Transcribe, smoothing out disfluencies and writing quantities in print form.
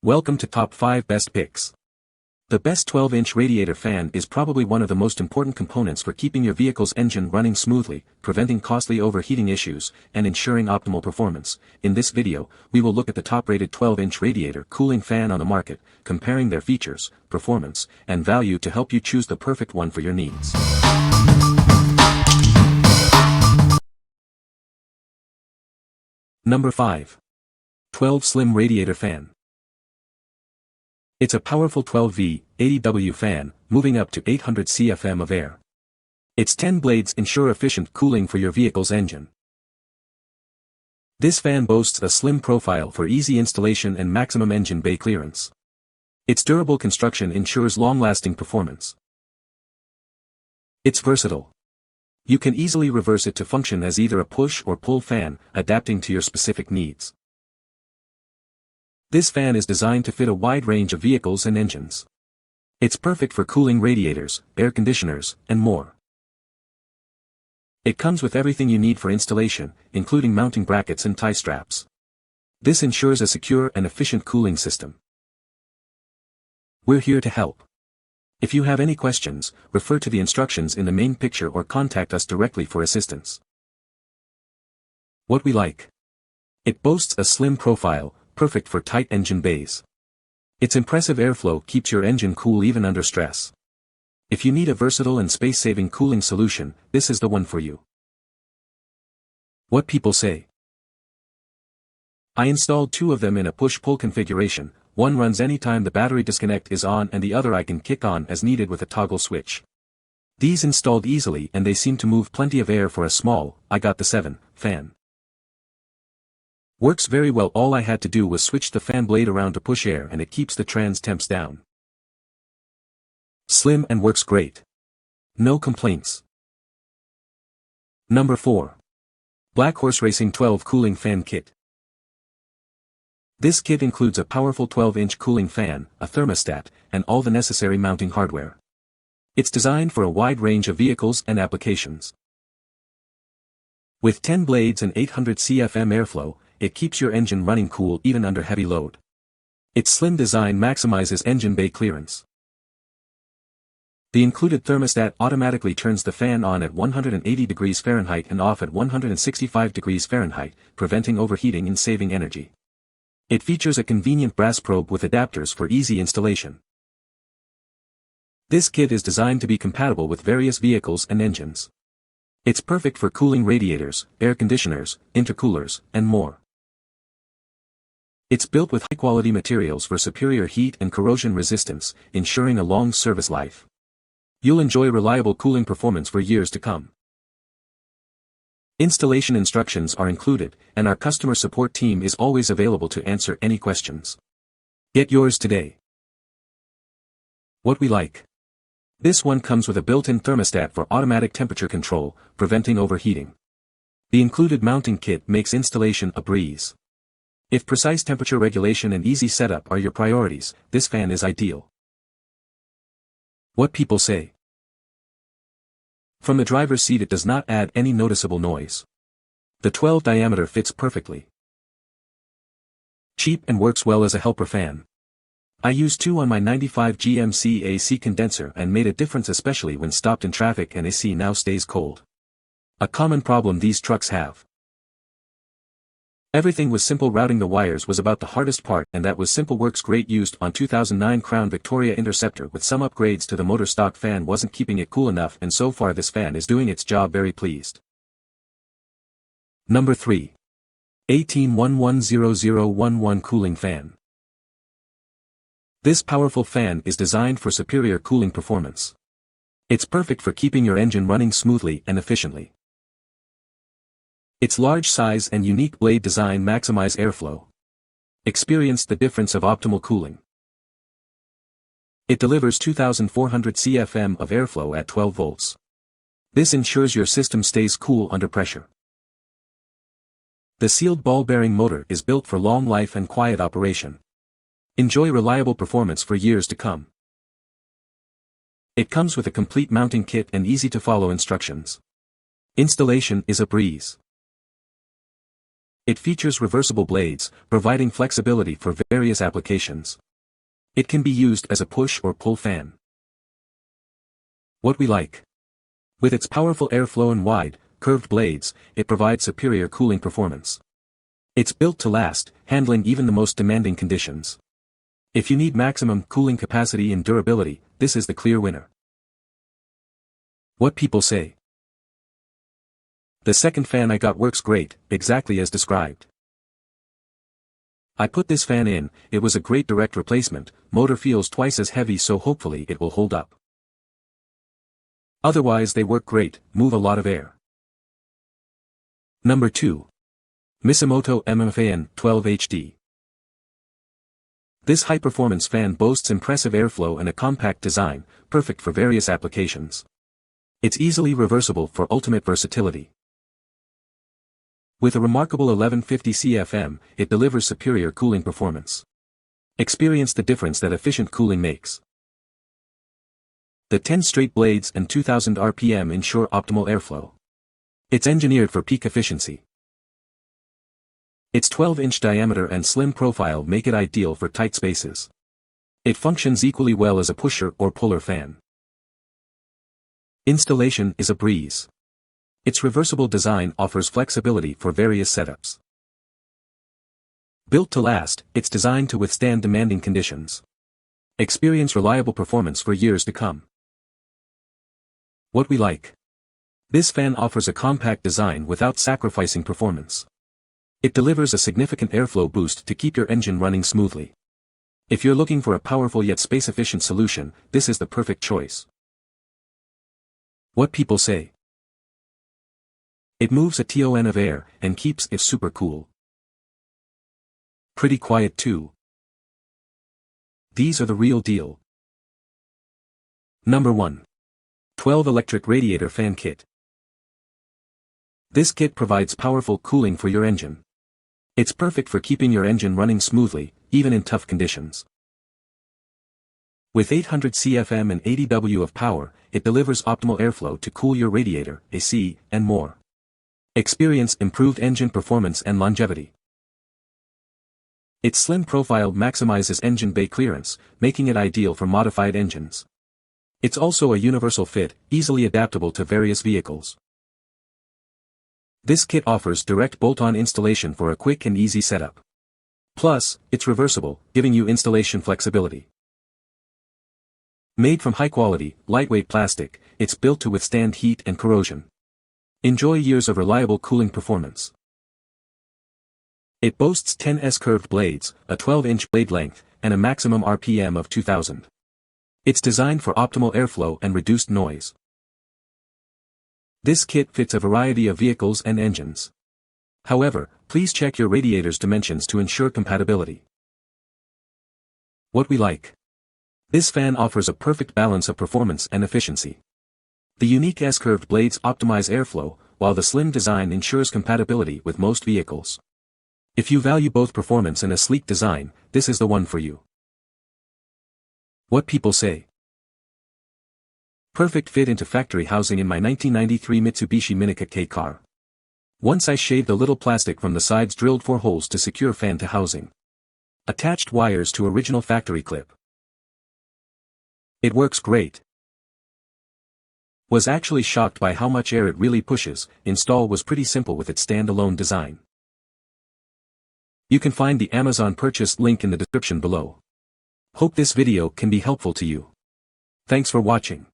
Welcome to Top 5 Best Picks. The best 12-inch radiator fan is probably one of the most important components for keeping your vehicle's engine running smoothly, preventing costly overheating issues, and ensuring optimal performance. In this video, we will look at the top-rated 12-inch radiator cooling fan on the market, comparing their features, performance, and value to help you choose the perfect one for your needs. Number 5. 12 Slim Radiator Fan. It's a powerful 12V, 80W fan, moving up to 800 CFM of air. Its 10 blades ensure efficient cooling for your vehicle's engine. This fan boasts a slim profile for easy installation and maximum engine bay clearance. Its durable construction ensures long-lasting performance. It's versatile. You can easily reverse it to function as either a push or pull fan, adapting to your specific needs. This fan is designed to fit a wide range of vehicles and engines. It's perfect for cooling radiators, air conditioners, and more. It comes with everything you need for installation, including mounting brackets and tie straps. This ensures a secure and efficient cooling system. We're here to help. If you have any questions, refer to the instructions in the main picture or contact us directly for assistance. What we like. It boasts a slim profile, perfect for tight engine bays. Its impressive airflow keeps your engine cool even under stress. If you need a versatile and space-saving cooling solution, this is the one for you. What people say. I installed two of them in a push-pull configuration. One runs anytime the battery disconnect is on and the other I can kick on as needed with a toggle switch. These installed easily and they seem to move plenty of air for a small, I got the 7, fan. Works very well. All I had to do was switch the fan blade around to push air and it keeps the trans temps down. Slim and works great. No complaints. Number 4. BLACKHORSE-RACING 12 Cooling Fan Kit. This kit includes a powerful 12-inch cooling fan, a thermostat, and all the necessary mounting hardware. It's designed for a wide range of vehicles and applications. With 10 blades and 800 CFM airflow, it keeps your engine running cool even under heavy load. Its slim design maximizes engine bay clearance. The included thermostat automatically turns the fan on at 180 degrees Fahrenheit and off at 165 degrees Fahrenheit, preventing overheating and saving energy. It features a convenient brass probe with adapters for easy installation. This kit is designed to be compatible with various vehicles and engines. It's perfect for cooling radiators, air conditioners, intercoolers, and more. It's built with high-quality materials for superior heat and corrosion resistance, ensuring a long service life. You'll enjoy reliable cooling performance for years to come. Installation instructions are included, and our customer support team is always available to answer any questions. Get yours today. What we like. This one comes with a built-in thermostat for automatic temperature control, preventing overheating. The included mounting kit makes installation a breeze. If precise temperature regulation and easy setup are your priorities, this fan is ideal. What people say. From the driver's seat it does not add any noticeable noise. The 12 diameter fits perfectly. Cheap and works well as a helper fan. I used 2 on my 95 GMC AC condenser and made a difference, especially when stopped in traffic and AC now stays cold. A common problem these trucks have. Everything was simple. Routing the wires was about the hardest part, and that was simple. Works great. Used on 2009 Crown Victoria Interceptor with some upgrades to the motor. Stock fan wasn't keeping it cool enough, and so far this fan is doing its job. Very pleased. Number 3. 18110011 Cooling Fan. This powerful fan is designed for superior cooling performance. It's perfect for keeping your engine running smoothly and efficiently. Its large size and unique blade design maximize airflow. Experience the difference of optimal cooling. It delivers 2,400 CFM of airflow at 12 volts. This ensures your system stays cool under pressure. The sealed ball bearing motor is built for long life and quiet operation. Enjoy reliable performance for years to come. It comes with a complete mounting kit and easy-to-follow instructions. Installation is a breeze. It features reversible blades, providing flexibility for various applications. It can be used as a push or pull fan. What we like. With its powerful airflow and wide, curved blades, it provides superior cooling performance. It's built to last, handling even the most demanding conditions. If you need maximum cooling capacity and durability, this is the clear winner. What people say. The second fan I got works great, exactly as described. I put this fan in, it was a great direct replacement, motor feels twice as heavy so hopefully it will hold up. Otherwise they work great, move a lot of air. Number 2. Mishimoto MMFAN-12HD. This high-performance fan boasts impressive airflow and a compact design, perfect for various applications. It's easily reversible for ultimate versatility. With a remarkable 1150 CFM, it delivers superior cooling performance. Experience the difference that efficient cooling makes. The 10 straight blades and 2000 RPM ensure optimal airflow. It's engineered for peak efficiency. Its 12-inch diameter and slim profile make it ideal for tight spaces. It functions equally well as a pusher or puller fan. Installation is a breeze. Its reversible design offers flexibility for various setups. Built to last, it's designed to withstand demanding conditions. Experience reliable performance for years to come. What we like. This fan offers a compact design without sacrificing performance. It delivers a significant airflow boost to keep your engine running smoothly. If you're looking for a powerful yet space-efficient solution, this is the perfect choice. What people say. It moves a ton of air and keeps it super cool. Pretty quiet too. These are the real deal. Number 1. 12 Electric Radiator Fan Kit. This kit provides powerful cooling for your engine. It's perfect for keeping your engine running smoothly, even in tough conditions. With 800 CFM and 80 W of power, it delivers optimal airflow to cool your radiator, AC, and more. Experience improved engine performance and longevity. Its slim profile maximizes engine bay clearance, making it ideal for modified engines. It's also a universal fit, easily adaptable to various vehicles. This kit offers direct bolt-on installation for a quick and easy setup. Plus, it's reversible, giving you installation flexibility. Made from high-quality, lightweight plastic, it's built to withstand heat and corrosion. Enjoy years of reliable cooling performance. It boasts 10 S-curved blades, a 12-inch blade length, and a maximum RPM of 2000. It's designed for optimal airflow and reduced noise. This kit fits a variety of vehicles and engines. However, please check your radiator's dimensions to ensure compatibility. What we like. This fan offers a perfect balance of performance and efficiency. The unique S-curved blades optimize airflow, while the slim design ensures compatibility with most vehicles. If you value both performance and a sleek design, this is the one for you. What people say. Perfect fit into factory housing in my 1993 Mitsubishi Minica K car. Once I shaved a little plastic from the sides, drilled 4 holes to secure fan to housing. Attached wires to original factory clip. It works great. Was actually shocked by how much air it really pushes. Install was pretty simple with its standalone design. You can find the Amazon purchase link in the description below. Hope this video can be helpful to you. Thanks for watching.